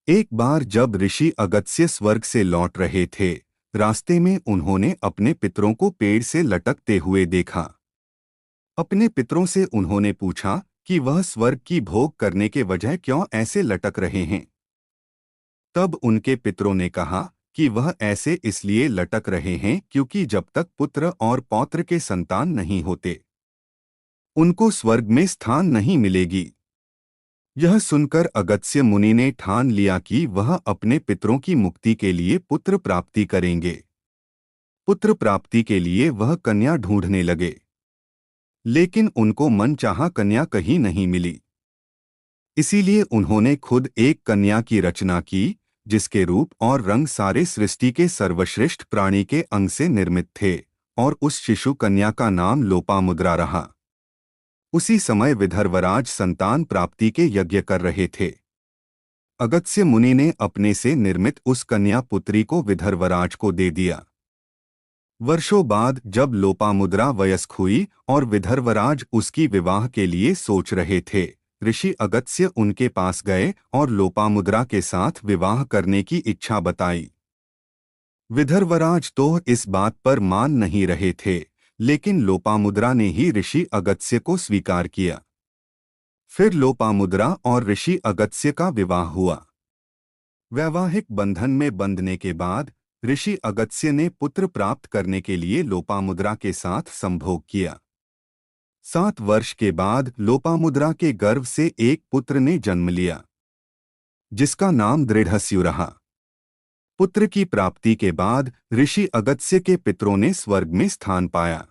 एक बार जब ऋषि अगस्त्य स्वर्ग से लौट रहे थे, रास्ते में उन्होंने अपने पितरों को पेड़ से लटकते हुए देखा। अपने पितरों से उन्होंने पूछा कि वह स्वर्ग की भोग करने के वजह क्यों ऐसे लटक रहे हैं। तब उनके पितरों ने कहा कि वह ऐसे इसलिए लटक रहे हैं क्योंकि जब तक पुत्र और पौत्र के संतान नहीं होते, उनको स्वर्ग में स्थान नहीं मिलेगी। यह सुनकर अगस्त्य मुनि ने ठान लिया कि वह अपने पितरों की मुक्ति के लिए पुत्र प्राप्ति करेंगे। पुत्र प्राप्ति के लिए वह कन्या ढूंढने लगे, लेकिन उनको मनचाहा कन्या कहीं नहीं मिली। इसीलिए उन्होंने खुद एक कन्या की रचना की, जिसके रूप और रंग सारे सृष्टि के सर्वश्रेष्ठ प्राणी के अंग से निर्मित थे, और उस शिशु कन्या का नाम लोपामुद्रा रहा। उसी समय विदर्भराज संतान प्राप्ति के यज्ञ कर रहे थे। अगस्त्य मुनि ने अपने से निर्मित उस कन्या पुत्री को विदर्भराज को दे दिया। वर्षों बाद जब लोपामुद्रा वयस्क हुई और विदर्भराज उसकी विवाह के लिए सोच रहे थे, ऋषि अगस्त्य उनके पास गए और लोपामुद्रा के साथ विवाह करने की इच्छा बताई। विदर्भराज तो इस बात पर मान नहीं रहे थे, लेकिन लोपामुद्रा ने ही ऋषि अगस्त्य को स्वीकार किया। फिर लोपामुद्रा और ऋषि अगस्त्य का विवाह हुआ। वैवाहिक बंधन में बंधने के बाद ऋषि अगस्त्य ने पुत्र प्राप्त करने के लिए लोपामुद्रा के साथ संभोग किया। 7 वर्ष के बाद लोपामुद्रा के गर्भ से एक पुत्र ने जन्म लिया, जिसका नाम दृढ़स्यु रहा। पुत्र की प्राप्ति के बाद ऋषि अगस्त्य के पितरों ने स्वर्ग में स्थान पाया।